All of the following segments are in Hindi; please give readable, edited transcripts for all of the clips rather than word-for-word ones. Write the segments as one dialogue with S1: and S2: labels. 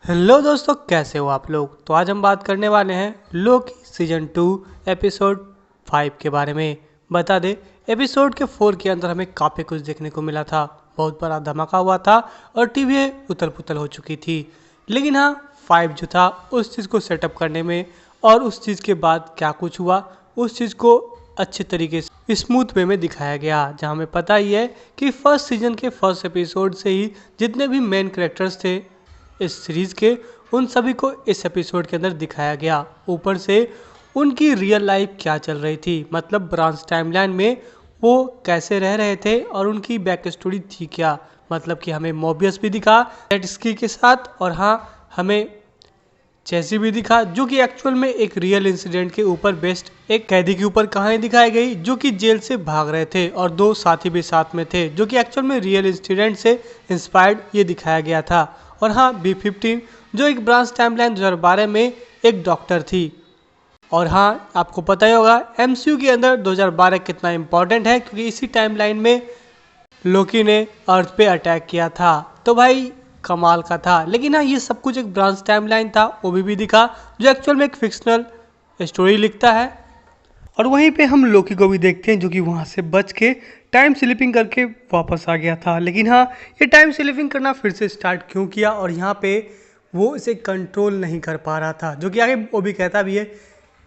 S1: हेलो दोस्तों, कैसे हो आप लोग। तो आज हम बात करने वाले हैं लोकी सीजन 2 एपिसोड 5 के बारे में। बता दे, एपिसोड के 4 के अंदर हमें काफ़ी कुछ देखने को मिला था। बहुत बड़ा धमाका हुआ था और टीवी उथल पुथल हो चुकी थी। लेकिन हाँ, 5 जो था उस चीज़ को सेटअप करने में और उस चीज़ के बाद क्या कुछ हुआ उस चीज़ को अच्छे तरीके से स्मूथ वे में दिखाया गया। जहाँ हमें पता ही है कि फर्स्ट सीजन के फर्स्ट एपिसोड से ही जितने भी मेन कैरेक्टर्स थे इस सीरीज़ के, उन सभी को इस एपिसोड के अंदर दिखाया गया। ऊपर से उनकी रियल लाइफ क्या चल रही थी, मतलब ब्रांच टाइमलाइन में वो कैसे रह रहे थे और उनकी बैक स्टोरी थी क्या। मतलब कि हमें मोबियस भी दिखा लेटस्की के साथ, और हाँ, हमें चेसी भी दिखा, जो कि एक्चुअल में एक रियल इंसिडेंट के ऊपर बेस्ड एक कैदी के ऊपर कहानी दिखाई गई जो कि जेल से भाग रहे थे, और दो साथी भी साथ में थे जो कि एक्चुअल में रियल इंसिडेंट से इंस्पायर्ड ये दिखाया गया था। और हाँ, B15 जो एक ब्रांच टाइमलाइन 2012 में एक डॉक्टर थी। और हाँ, आपको पता ही होगा MCU के अंदर 2012 कितना इंपॉर्टेंट है, क्योंकि इसी टाइमलाइन में लोकी ने अर्थ पे अटैक किया था। तो भाई कमाल का था। लेकिन हाँ, ये सब कुछ एक ब्रांच टाइमलाइन था, वो भी दिखा, जो एक्चुअल में एक फिक्शनल स्टोरी लिखता है। और वहीं पे हम लोकी को भी देखते हैं जो कि वहाँ से बच के टाइम स्लिपिंग करके वापस आ गया था। लेकिन हाँ, ये टाइम स्लिपिंग करना फिर से स्टार्ट क्यों किया, और यहाँ पे वो इसे कंट्रोल नहीं कर पा रहा था, जो कि आगे वो भी कहता भी है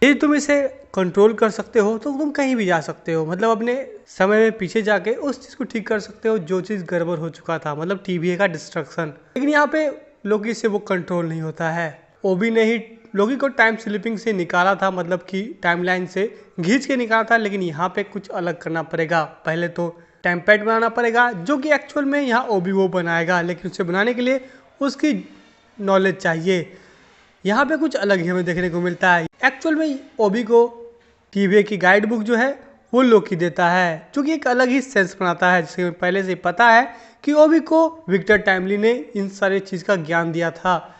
S1: यदि तुम इसे कंट्रोल कर सकते हो तो तुम कहीं भी जा सकते हो, मतलब अपने समय में पीछे जाके उस चीज़ को ठीक कर सकते हो जो चीज़ गड़बड़ हो चुका था, मतलब TVA का डिस्ट्रक्शन। लेकिन यहाँ पे लोकी से वो कंट्रोल नहीं होता है। ओबी ने ही लोकी को टाइम स्लिपिंग से निकाला था, मतलब कि टाइमलाइन से घींच के निकाला था। लेकिन यहाँ पे कुछ अलग करना पड़ेगा। पहले तो टाइम पैड बनाना पड़ेगा, जो कि एक्चुअल में यहाँ ओबी वो बनाएगा, लेकिन उसे बनाने के लिए उसकी नॉलेज चाहिए। यहाँ पे कुछ अलग ही हमें देखने को मिलता है। एक्चुअल में ओबी को TVA की गाइड बुक जो है वो लोकी देता है, जो कि एक अलग ही सेंस बनाता है, जिससे पहले से पता है कि ओबी को विक्टर टाइमली ने इन सारे चीज़ का ज्ञान दिया था,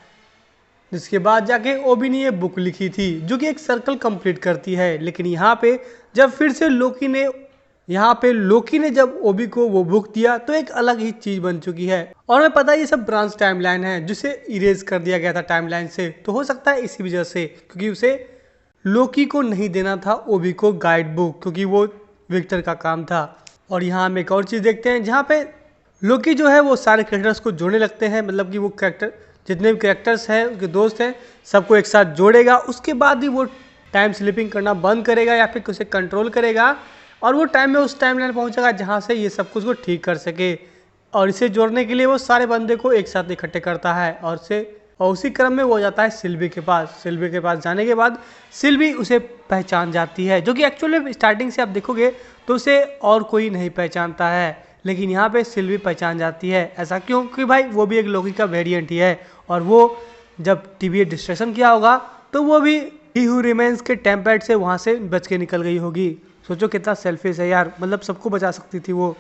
S1: जिसके बाद जाके ओबी ने ये बुक लिखी थी जो कि एक सर्कल कंप्लीट करती है। लेकिन यहाँ पे जब फिर से लोकी ने जब ओबी को वो बुक दिया तो एक अलग ही चीज बन चुकी है। और हमें पता है ये सब ब्रांच टाइमलाइन है जिसे इरेज कर दिया गया था टाइमलाइन से, तो हो सकता है इसी वजह से, क्योंकि उसे लोकी को नहीं देना था ओबी को गाइड बुक, क्योंकि वो विक्टर का काम था। और यहाँ हम एक और चीज़ देखते हैं जहाँ पे लोकी जो है वो सारे कैरेक्टर्स को जोड़ने लगते हैं, मतलब कि वो कैरेक्टर जितने भी कैरेक्टर्स हैं उनके दोस्त हैं सबको एक साथ जोड़ेगा। उसके बाद ही वो टाइम स्लिपिंग करना बंद करेगा या फिर उसे कंट्रोल करेगा, और वो टाइम में उस टाइमलाइन पहुंचेगा जहां से ये सब कुछ को ठीक कर सके। और इसे जोड़ने के लिए वो सारे बंदे को एक साथ इकट्ठे करता है, और उसी क्रम में वो जाता है सिल्वी के पास। सिल्वी के पास जाने के बाद सिल्वी उसे पहचान जाती है, जो कि एक्चुअली में स्टार्टिंग से आप देखोगे तो उसे और कोई नहीं पहचानता है, लेकिन यहाँ पे सिल्वी पहचान जाती है। ऐसा क्यों? क्योंकि भाई वो भी एक लोकी का वेरिएंट ही है, और वो जब TVA डिस्ट्रक्शन किया होगा तो वो भी ही हू रिमेन्स के टेम्पलेट से वहाँ से बच के निकल गई होगी। सोचो कितना सेल्फिश है यार, मतलब सबको बचा सकती थी वो।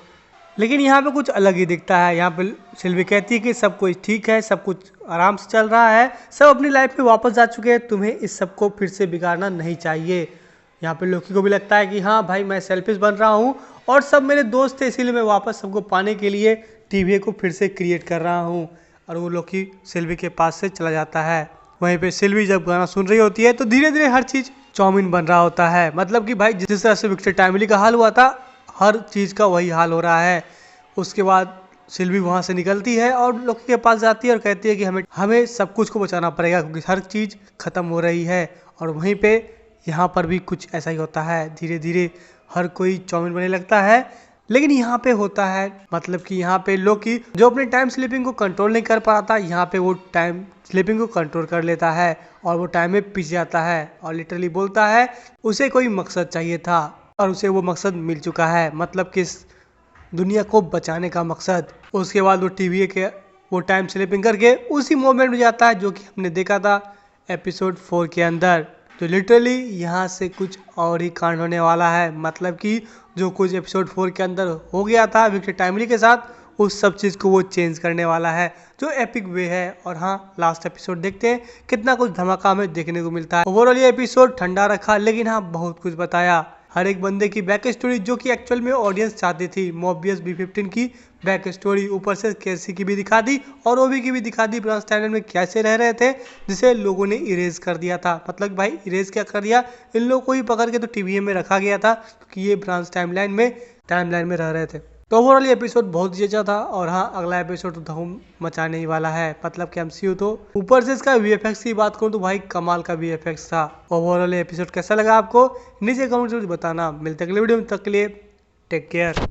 S1: लेकिन यहाँ पे कुछ अलग ही दिखता है। यहाँ पे सिल्वी कहती है कि सब कुछ ठीक है, सब कुछ आराम से चल रहा है, सब अपनी लाइफ में वापस जा चुके हैं, तुम्हें इस सब को फिर से बिगाड़ना नहीं चाहिए। यहाँ पे लोकी को भी लगता है कि हाँ भाई, मैं सेल्फिश बन रहा हूँ और सब मेरे दोस्त थे, इसीलिए मैं वापस सबको पाने के लिए TVA को फिर से क्रिएट कर रहा हूँ। और वो लोकी सिल्वी के पास से चला जाता है। वहीं पे सिल्वी जब गाना सुन रही होती है तो धीरे धीरे हर चीज चाउमीन बन रहा होता है, मतलब कि भाई जिस तरह से विक्टर टाइमली का हाल हुआ था हर चीज का वही हाल हो रहा है। उसके बाद सिल्वी वहां से निकलती है और लोकी के पास जाती है और कहती है कि हमें सब कुछ को बचाना पड़ेगा, क्योंकि हर चीज खत्म हो रही है। और वहीं पे यहाँ पर भी कुछ ऐसा ही होता है, धीरे धीरे हर कोई चाउमीन बनने लगता है। लेकिन यहाँ पे होता है, मतलब कि यहाँ पे लोकी जो अपने टाइम स्लिपिंग को कंट्रोल नहीं कर पाता, यहाँ पे वो टाइम स्लिपिंग को कंट्रोल कर लेता है और वो टाइम में पीछे जाता है और लिटरली बोलता है उसे कोई मकसद चाहिए था और उसे वो मकसद मिल चुका है, मतलब कि इस दुनिया को बचाने का मकसद। उसके बाद वो TVA के वो टाइम स्लिपिंग करके उसी मोमेंट में जाता है जो कि हमने देखा था एपिसोड 4 के अंदर। तो लिटरली यहाँ से कुछ और ही कांड होने वाला है, मतलब कि जो कुछ एपिसोड 4 के अंदर हो गया था विक्टर टाइमली के साथ, उस सब चीज़ को वो चेंज करने वाला है, जो एपिक वे है। और हाँ, लास्ट एपिसोड देखते हैं कितना कुछ धमाका हमें देखने को मिलता है। ओवरऑल ये एपिसोड ठंडा रखा, लेकिन हाँ बहुत कुछ बताया, हर एक बंदे की बैक स्टोरी जो कि एक्चुअल में ऑडियंस चाहती थी मोबियस B15 की बैक स्टोरी, ऊपर से केसी की भी दिखा दी और ओबी की भी दिखा दी, ब्रांच टाइमलाइन में कैसे रह रहे थे, जिसे लोगों ने इरेज कर दिया था। मतलब भाई इरेज क्या कर दिया, इन लोगों को ही पकड़ के तो टीवीएम में रखा गया था क्योंकि ये ब्रांच टाइमलाइन में रह रहे थे। तो ओवरऑल ये एपिसोड बहुत ही अच्छा था। और हाँ, अगला एपिसोड तो धूम मचाने ही वाला है, मतलब कि एमसीयू तो ऊपर से इसका वीएफएक्स की बात करूँ तो भाई कमाल का वीएफएक्स था। ओवरऑल ये एपिसोड कैसा लगा आपको नीचे कमेंट में बताना। मिलते अगले वीडियो में, तक के लिए टेक केयर।